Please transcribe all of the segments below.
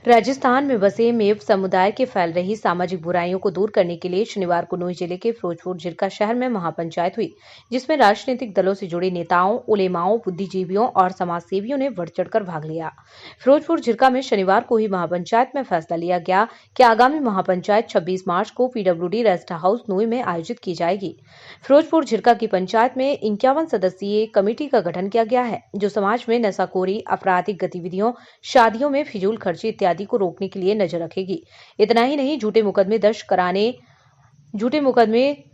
राजस्थान में बसे मेव समुदाय के फैल रही सामाजिक बुराइयों को दूर करने के लिए शनिवार को नूंह जिले के फिरोजपुर झिरका शहर में महापंचायत हुई, जिसमें राजनीतिक दलों से जुड़े नेताओं, उलेमाओं, बुद्धिजीवियों और समाजसेवियों ने बढ़ चढ़कर भाग लिया। फिरोजपुर झिरका में शनिवार को हुई महापंचायत में फैसला लिया गया कि आगामी महापंचायत 26 मार्च को पीडब्ल्यूडी रेस्ट हाउस नूंह में आयोजित की जाएगी। फिरोजपुर झिरका की पंचायत में 51 सदस्यीय कमेटी का गठन किया गया है, जो समाज में नशाखोरी, आपराधिक गतिविधियों, शादियों में फिजूल खर्ची इत्यादि को रोकने के लिए नजर रखेगी। इतना ही नहीं, झूठे मुकदमे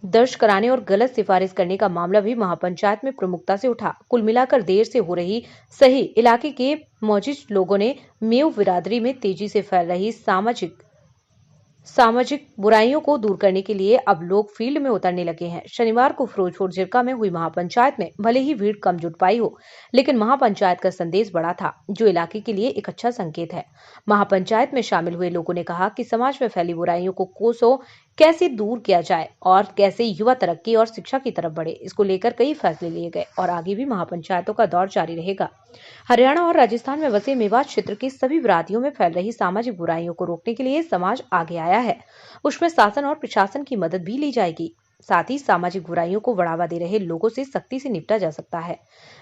दर्ज कराने और गलत सिफारिश करने का मामला भी महापंचायत में प्रमुखता से उठा। कुल मिलाकर देर से हो रही सही इलाके के मौजूद लोगों ने मेव बिरादरी में तेजी से फैल रही सामाजिक बुराइयों को दूर करने के लिए अब लोग फील्ड में उतरने लगे हैं। शनिवार को फिरोजपुर झिरका में हुई महापंचायत में भले ही भीड़ कम जुट पाई हो, लेकिन महापंचायत का संदेश बड़ा था, जो इलाके के लिए एक अच्छा संकेत है। महापंचायत में शामिल हुए लोगों ने कहा कि समाज में फैली बुराइयों को कोसों कैसे दूर किया जाए और कैसे युवा तरक्की और शिक्षा की तरफ बढ़े, इसको लेकर कई फैसले लिए गए और आगे भी महापंचायतों का दौर जारी रहेगा। हरियाणा और राजस्थान में बसे मेवात क्षेत्र की सभी बिरादरियों में फैल रही सामाजिक बुराइयों को रोकने के लिए समाज आगे आया है। उसमें शासन और प्रशासन की मदद भी ली जाएगी। साथ ही सामाजिक बुराइयों को बढ़ावा दे रहे लोगों से सख्ती से निपटा जा सकता है।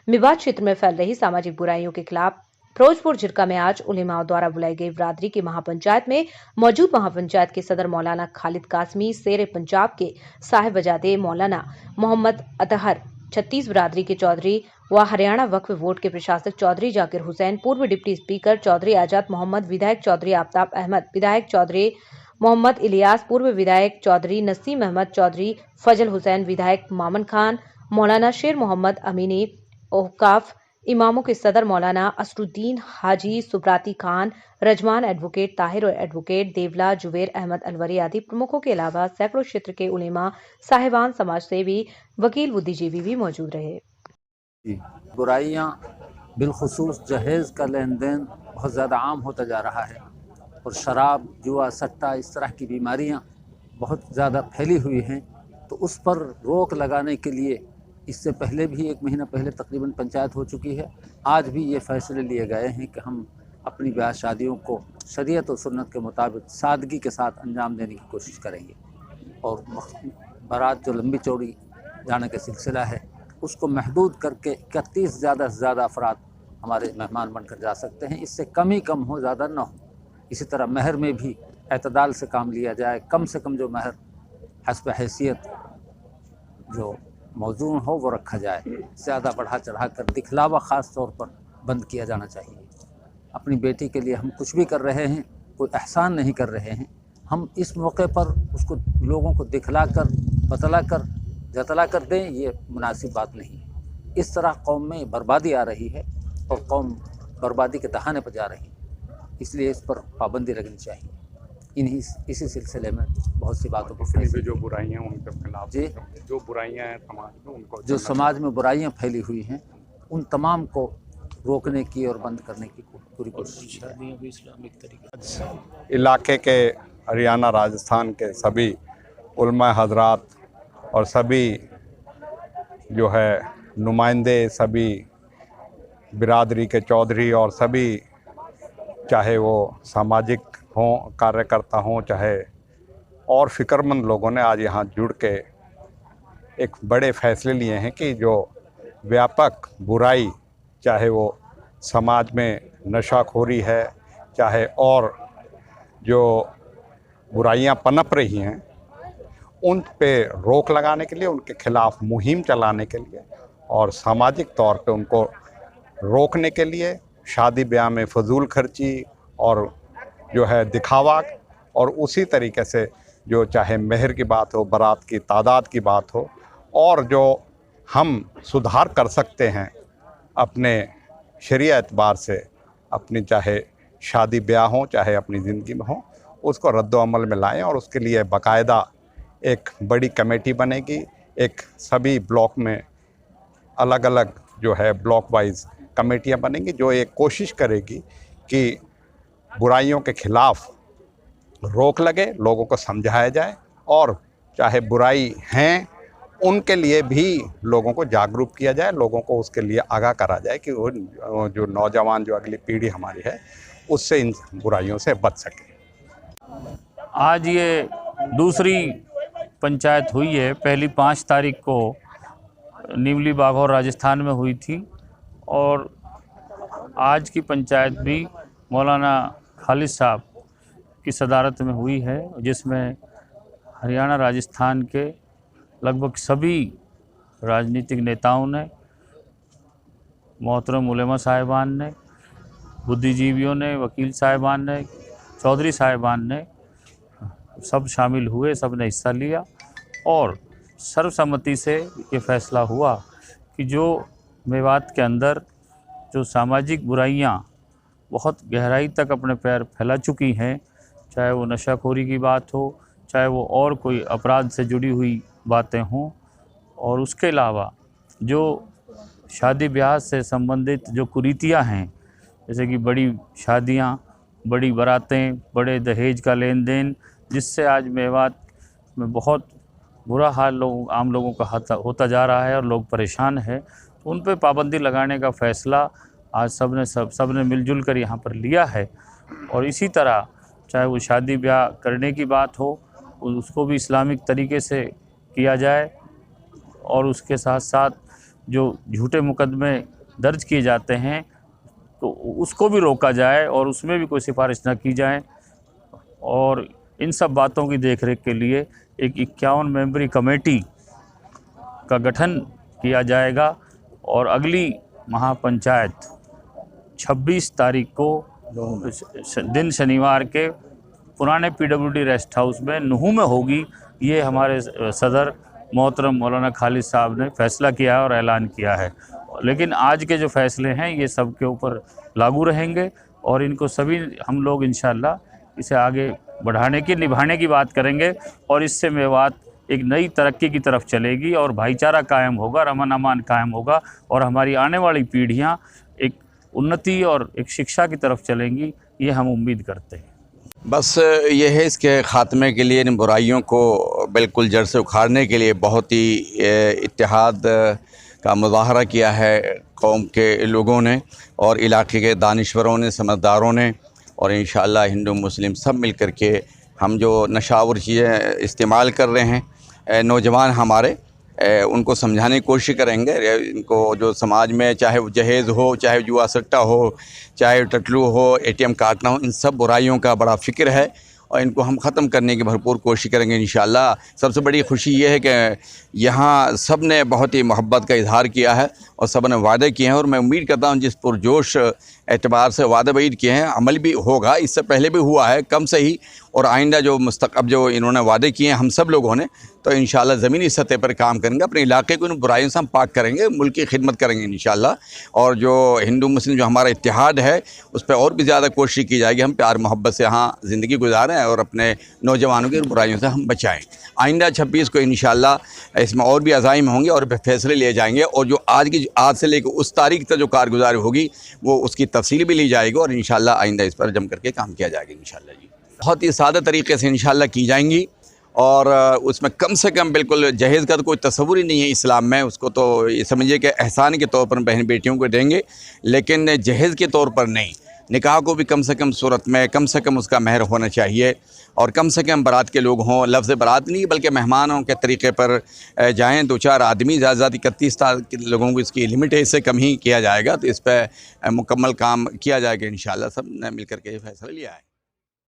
मेवात क्षेत्र में फैल रही सामाजिक बुराइयों के खिलाफ फिरोजपुर झिरका में आज उलेमाओं द्वारा बुलाई गई बिरादरी की महापंचायत में मौजूद महापंचायत के सदर मौलाना खालिद कासमी, शेर पंजाब के साहिबजादे मौलाना मोहम्मद अतहर, छत्तीस बिरादरी के चौधरी व हरियाणा वक्फ बोर्ड के प्रशासक चौधरी जाकिर हुसैन, पूर्व डिप्टी स्पीकर चौधरी आजाद मोहम्मद, विधायक चौधरी आफ्ताब अहमद, विधायक चौधरी मोहम्मद इलियास, पूर्व विधायक चौधरी नसीम अहमद, चौधरी फजल हुसैन, विधायक मामन खान, मौलाना शेर मोहम्मद अमीनी औकाफ, इमामों के सदर मौलाना असरुद्दीन हाजी सुब्राती खान, रजमान एडवोकेट ताहिर और एडवोकेट देवला जुबेर अहमद अलवरी आदि प्रमुखों के अलावा सैकड़ों क्षेत्र के उलेमा, साहिबान, समाजसेवी, वकील, बुद्धिजीवी भी मौजूद रहे। बुराइयां बिलखुसूस जहेज का लेन देन बहुत ज़्यादा आम होता जा रहा है और शराब, जुआ, सट्टा, इस तरह की बीमारियां बहुत ज़्यादा फैली हुई हैं। तो उस पर रोक लगाने के लिए इससे पहले भी 1 महीना पहले तकरीबन पंचायत हो चुकी है। आज भी ये फैसले लिए गए हैं कि हम अपनी ब्याह शादियों को शरीयत और सुन्नत के मुताबिक सादगी के साथ अंजाम देने की कोशिश करेंगे और बारात जो लंबी चौड़ी जाने का सिलसिला है उसको महदूद करके 31 ज़्यादा से ज़्यादा अफराद हमारे मेहमान बनकर जा सकते हैं। इससे कम ही कम हो, ज़्यादा ना हो। इसी तरह महर में भी एतदाल से काम लिया जाए। कम से कम जो महर हस्ब हैसियत जो मौजूद हो वो रखा जाए। ज़्यादा बढ़ा चढ़ा कर दिखलावा ख़ास तौर पर बंद किया जाना चाहिए। अपनी बेटी के लिए हम कुछ भी कर रहे हैं, कोई एहसान नहीं कर रहे हैं। हम इस मौके पर उसको लोगों को दिखला कर, बतला कर, जतला कर दें, ये मुनासिब बात नहीं है। इस तरह कौम में बर्बादी आ रही है और कौम बर्बादी के दहाने पर जा रही है, इसलिए इस पर पाबंदी लगनी चाहिए। इसी सिलसिले में बहुत सी बातों को जो बुराइयां उनके खिलाफ जी, जो बुराइयां हैं समाज में, उनको जो समाज में बुराइयां फैली हुई हैं उन तमाम को रोकने की और बंद करने की पूरी कोशिश है। इलाके के हरियाणा, राजस्थान के सभी उलमा हजरात और सभी जो है नुमाइंदे, सभी बिरादरी के चौधरी और सभी, चाहे वो सामाजिक हों, कार्यकर्ता हों, चाहे और फ़िक्रमंद लोगों ने आज यहाँ जुड़ के एक बड़े फैसले लिए हैं कि जो व्यापक बुराई, चाहे वो समाज में नशाखोरी है, चाहे और जो बुराइयां पनप रही हैं, उन पे रोक लगाने के लिए, उनके खिलाफ मुहिम चलाने के लिए और सामाजिक तौर पे उनको रोकने के लिए शादी ब्याह में फजूल खर्ची और जो है दिखावा, और उसी तरीके से जो चाहे मेहर की बात हो, बारात की तादाद की बात हो, और जो हम सुधार कर सकते हैं अपने शरीय एतबार से, अपनी चाहे शादी ब्याह हो, चाहे अपनी ज़िंदगी में हो, उसको रद्द-ओ-अमल में लाएं। और उसके लिए बाकायदा एक बड़ी कमेटी बनेगी। एक सभी ब्लॉक में अलग अलग जो है ब्लॉक वाइज कमेटियां बनेंगी, जो एक कोशिश करेगी कि बुराइयों के खिलाफ रोक लगे, लोगों को समझाया जाए, और चाहे बुराई हैं उनके लिए भी लोगों को जागरूक किया जाए, लोगों को उसके लिए आगाह करा जाए कि वो जो नौजवान, जो अगली पीढ़ी हमारी है, उससे इन बुराइयों से बच सकें। आज ये दूसरी पंचायत हुई है। पहली 5 तारीख को नीमली बाघौर राजस्थान में हुई थी और आज की पंचायत भी मौलाना खालिद साहब की सदारत में हुई है, जिसमें हरियाणा राजस्थान के लगभग सभी राजनीतिक नेताओं ने, मोहतरम उलेमा साहिबान ने, बुद्धिजीवियों ने, वकील साहिबान ने, चौधरी साहिबान ने सब शामिल हुए, सब ने हिस्सा लिया और सर्वसम्मति से ये फैसला हुआ कि जो मेवात के अंदर जो सामाजिक बुराइयां बहुत गहराई तक अपने पैर फैला चुकी हैं, चाहे वो नशाखोरी की बात हो, चाहे वो और कोई अपराध से जुड़ी हुई बातें हों, और उसके अलावा जो शादी ब्याह से संबंधित जो कुरीतियां हैं, जैसे कि बड़ी शादियां, बड़ी बारातें, बड़े दहेज का लेन देन, जिससे आज मेवात में बहुत बुरा हाल आम लोगों का होता जा रहा है और लोग परेशान हैं। तो उन पे पाबंदी लगाने का फ़ैसला आज सब ने मिलजुल कर यहाँ पर लिया है। और इसी तरह चाहे वो शादी ब्याह करने की बात हो, उसको भी इस्लामिक तरीके से किया जाए और उसके साथ साथ जो झूठे मुकदमे दर्ज किए जाते हैं तो उसको भी रोका जाए और उसमें भी कोई सिफारिश ना की जाए। और इन सब बातों की देखरेख के लिए एक 51 मेंबरी कमेटी का गठन किया जाएगा और अगली महापंचायत 26 तारीख को दिन शनिवार के पुराने PWD रेस्ट हाउस में नूह में होगी। ये हमारे सदर मोहतरम मौलाना खालिद साहब ने फैसला किया है और ऐलान किया है। लेकिन आज के जो फैसले हैं ये सब के ऊपर लागू रहेंगे और इनको सभी हम लोग इंशाअल्लाह इसे आगे बढ़ाने की, निभाने की बात करेंगे और इससे मेवात एक नई तरक्की की तरफ चलेगी और भाईचारा कायम होगा, अमन अमान कायम होगा और हमारी आने वाली पीढ़ियां एक उन्नति और एक शिक्षा की तरफ चलेंगी, ये हम उम्मीद करते हैं। बस ये है, इसके ख़ात्मे के लिए, इन बुराइयों को बिल्कुल जड़ से उखाड़ने के लिए बहुत ही इत्तेहाद का मुज़ाहरा किया है कौम के लोगों ने और इलाके के दानिश्वरों ने, समझदारों ने, और इंशाअल्लाह हिंदू मुस्लिम सब मिल कर के हम जो नशावर चीज़ें इस्तेमाल कर रहे हैं नौजवान हमारे, उनको समझाने की कोशिश करेंगे। इनको जो समाज में, चाहे वो जहेज़ हो, चाहे जुआ सट्टा हो, चाहे टटलू हो, ATM काटना हो, इन सब बुराइयों का बड़ा फ़िक्र है और इनको हम ख़त्म करने की भरपूर कोशिश करेंगे इंशाअल्लाह। सबसे बड़ी खुशी ये है कि यहाँ सब ने बहुत ही मोहब्बत का इजहार किया है और सब ने वादे किए हैं और मैं उम्मीद करता हूँ जिस पुरजोश एतबार से वादे वईद किए हैं अमल भी होगा। इससे पहले भी हुआ है कम से ही, और आइंदा जो मुस्तक़ब जो इन्होंने वादे किए हैं हम सब लोगों ने, तो इंशाअल्लाह ज़मीनी सतह पर काम करेंगे, अपने इलाके को इन बुराइयों से हम पाक करेंगे, मुल्क की खिदमत करेंगे इंशाअल्लाह। और जो हिंदू मुस्लिम जो हमारा इत्तेहाद है उस पर और भी ज़्यादा कोशिश की जाएगी, हम प्यार मोहब्बत से यहाँ ज़िंदगी गुजारें और अपने नौजवानों की बुराइयों से हम बचाएँ। आइंदा 26 को इंशाअल्लाह इसमें और भी अज़ाइम होंगे और फैसले लिए जाएंगे और जो आज से लेकर उस तारीख तक जो कारगुजारी होगी वो उसकी तफसील भी ली जाएगी और इंशाअल्लाह आइंदा इस पर जम करके काम किया जाएगा इंशाअल्लाह जी। बहुत ही सादा तरीके से इंशाअल्लाह की जाएंगी और उसमें कम से कम बिल्कुल जहेज़ का तो कोई तस्वुर ही नहीं है इस्लाम में। उसको तो ये समझिए कि एहसान के तौर पर बहन बेटियों को देंगे, लेकिन जहेज़ के तौर पर नहीं। निकाह को भी कम से कम सूरत में कम से कम उसका महर होना चाहिए और कम से कम बारात के लोग हों, लफ्ज़ बारात नहीं बल्कि मेहमानों के तरीके पर जाएँ, 2-4 आदमी, ज़्यादा 31 लोगों को इसकी लिमिट है, इससे कम ही किया जाएगा। तो इस पर मुकम्मल काम किया जाएगा इंशाअल्लाह। सब ने मिल कर के फैसला लिया है।